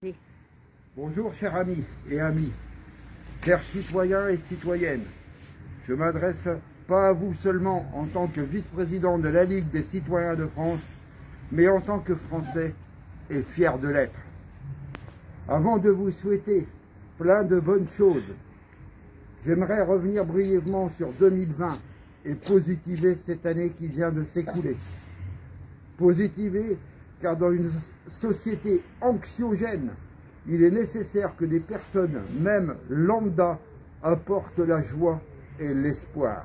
Liberté. Bonjour chers amis et amis, chers citoyens et citoyennes. Je m'adresse pas à vous seulement en tant que vice-président de la Ligue des citoyens de France, mais en tant que Français et fier de l'être. Avant de vous souhaiter plein de bonnes choses, j'aimerais revenir brièvement sur 2020 et positiver cette année qui vient de s'écouler. Positiver car dans une société anxiogène, il est nécessaire que des personnes, même lambda, apportent la joie et l'espoir.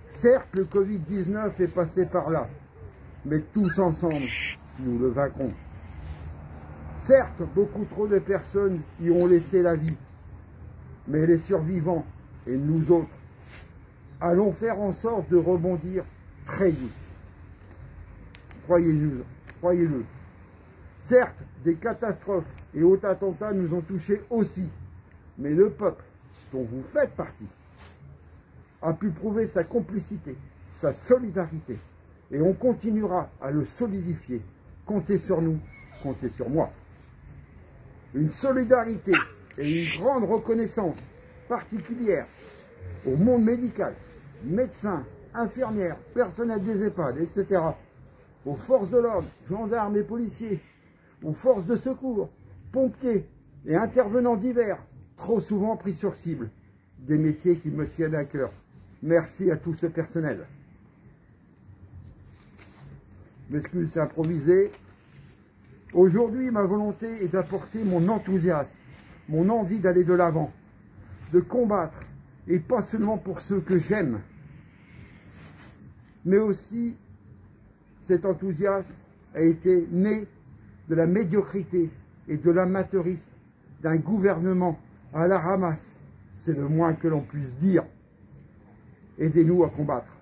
Certes, le Covid-19 est passé par là, mais tous ensemble, nous le vaincrons. Certes, beaucoup trop de personnes y ont laissé la vie, mais les survivants et nous autres, allons faire en sorte de rebondir très vite. Croyez-le. Certes, des catastrophes et autres attentats nous ont touchés aussi, mais le peuple, dont vous faites partie, a pu prouver sa complicité, sa solidarité, et on continuera à le solidifier. Comptez sur nous, comptez sur moi. Une solidarité et une grande reconnaissance particulière au monde médical, médecins, infirmières, personnel des EHPAD, etc., aux forces de l'ordre, gendarmes et policiers, aux forces de secours, pompiers et intervenants divers, trop souvent pris sur cible, des métiers qui me tiennent à cœur. Merci à tout ce personnel. M'excuse, c'est improvisé. Aujourd'hui, ma volonté est d'apporter mon enthousiasme, mon envie d'aller de l'avant, de combattre, et pas seulement pour ceux que j'aime, mais aussi cet enthousiasme a été né de la médiocrité et de l'amateurisme d'un gouvernement à la ramasse. C'est le moins que l'on puisse dire. Aidez-nous à combattre.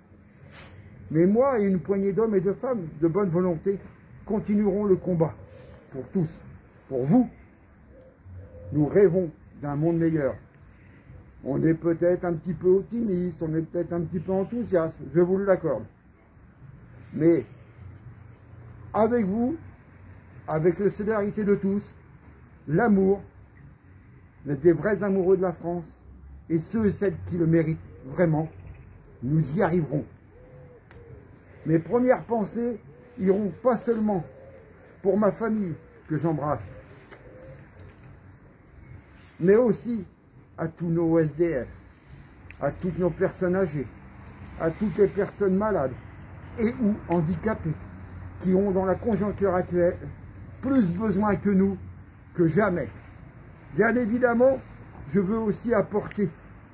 Mais moi et une poignée d'hommes et de femmes de bonne volonté continuerons le combat pour tous, pour vous. Nous rêvons d'un monde meilleur. On est peut-être un petit peu optimiste, on est peut-être un petit peu enthousiaste, je vous l'accorde. Mais avec vous, avec la solidarité de tous, l'amour, des vrais amoureux de la France, et ceux et celles qui le méritent vraiment, nous y arriverons. Mes premières pensées iront pas seulement pour ma famille que j'embrasse, mais aussi à tous nos SDF, à toutes nos personnes âgées, à toutes les personnes malades et ou handicapées, qui ont dans la conjoncture actuelle plus besoin que nous, que jamais. Bien évidemment, je veux aussi apporter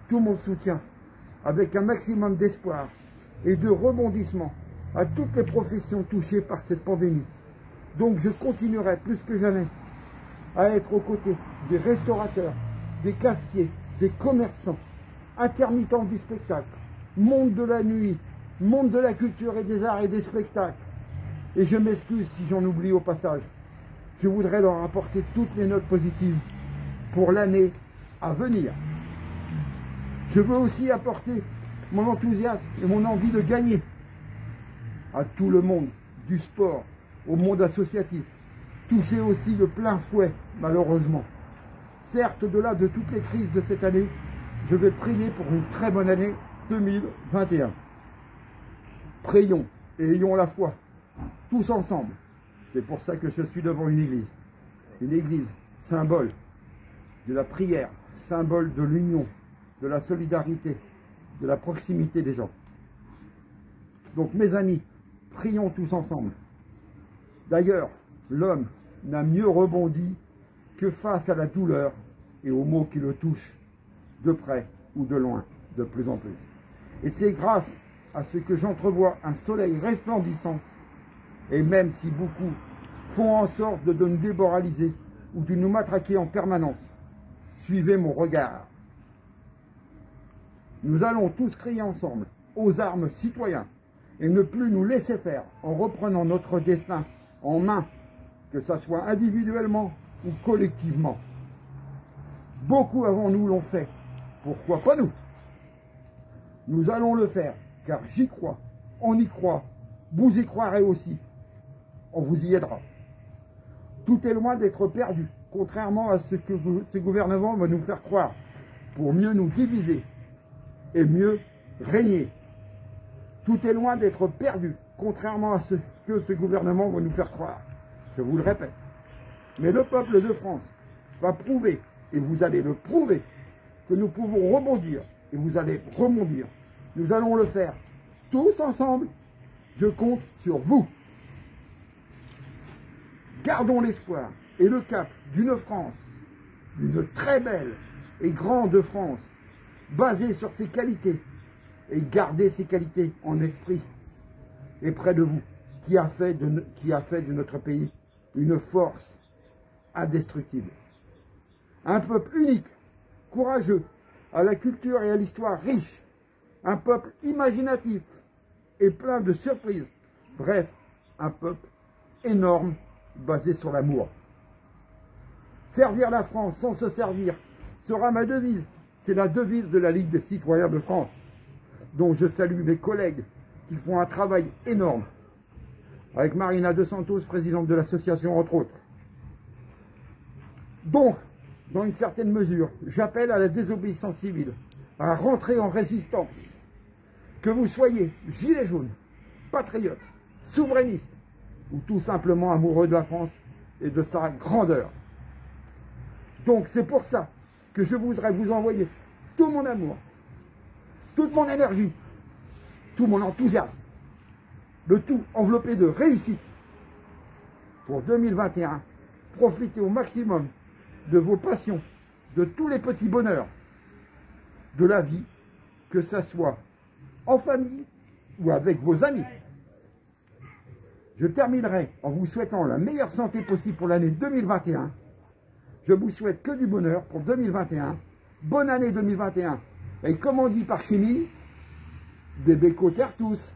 tout mon soutien, avec un maximum d'espoir et de rebondissement à toutes les professions touchées par cette pandémie. Donc je continuerai plus que jamais à être aux côtés des restaurateurs, des cafetiers, des commerçants, intermittents du spectacle, monde de la nuit, monde de la culture et des arts et des spectacles. Et je m'excuse si j'en oublie au passage. Je voudrais leur apporter toutes les notes positives pour l'année à venir. Je veux aussi apporter mon enthousiasme et mon envie de gagner à tout le monde du sport, au monde associatif, touché aussi de plein fouet, malheureusement. Certes, au-delà de toutes les crises de cette année, je vais prier pour une très bonne année 2021. Prions et ayons la foi, tous ensemble. C'est pour ça que je suis devant une église. Une église, symbole de la prière, symbole de l'union, de la solidarité, de la proximité des gens. Donc mes amis, prions tous ensemble. D'ailleurs, l'homme n'a mieux rebondi que face à la douleur et aux maux qui le touchent, de près ou de loin, de plus en plus. Et c'est grâce à ce que j'entrevois un soleil resplendissant, et même si beaucoup font en sorte de nous démoraliser ou de nous matraquer en permanence, suivez mon regard. Nous allons tous crier ensemble, aux armes citoyens, et ne plus nous laisser faire en reprenant notre destin en main, que ce soit individuellement ou collectivement. Beaucoup avant nous l'ont fait, pourquoi pas nous? Nous allons le faire, car j'y crois, on y croit, vous y croirez aussi, on vous y aidera. Tout est loin d'être perdu, contrairement à ce que ce gouvernement va nous faire croire, pour mieux nous diviser et mieux régner. Tout est loin d'être perdu, contrairement à ce que ce gouvernement va nous faire croire. Je vous le répète. Mais le peuple de France va prouver, et vous allez le prouver, que nous pouvons rebondir, et vous allez rebondir. Nous allons le faire tous ensemble. Je compte sur vous. Gardons l'espoir et le cap d'une France, d'une très belle et grande France, basée sur ses qualités, et gardez ces qualités en esprit et près de vous, qui a fait de notre pays une force indestructible. Un peuple unique, courageux, à la culture et à l'histoire riche, un peuple imaginatif et plein de surprises. Bref, un peuple énorme basé sur l'amour. Servir la France sans se servir sera ma devise. C'est la devise de la Ligue des citoyens de France, dont je salue mes collègues qui font un travail énorme, avec Marina De Santos, présidente de l'association, entre autres. Donc, dans une certaine mesure, j'appelle à la désobéissance civile, à rentrer en résistance. Que vous soyez gilet jaune, patriote, souverainiste, ou tout simplement amoureux de la France et de sa grandeur. Donc c'est pour ça que je voudrais vous envoyer tout mon amour, toute mon énergie, tout mon enthousiasme, le tout enveloppé de réussite. Pour 2021, profitez au maximum de vos passions, de tous les petits bonheurs de la vie, que ça soit en famille ou avec vos amis. Je terminerai en vous souhaitant la meilleure santé possible pour l'année 2021. Je vous souhaite que du bonheur pour 2021. Bonne année 2021. Et comme on dit par chimie, des bécotaires tous.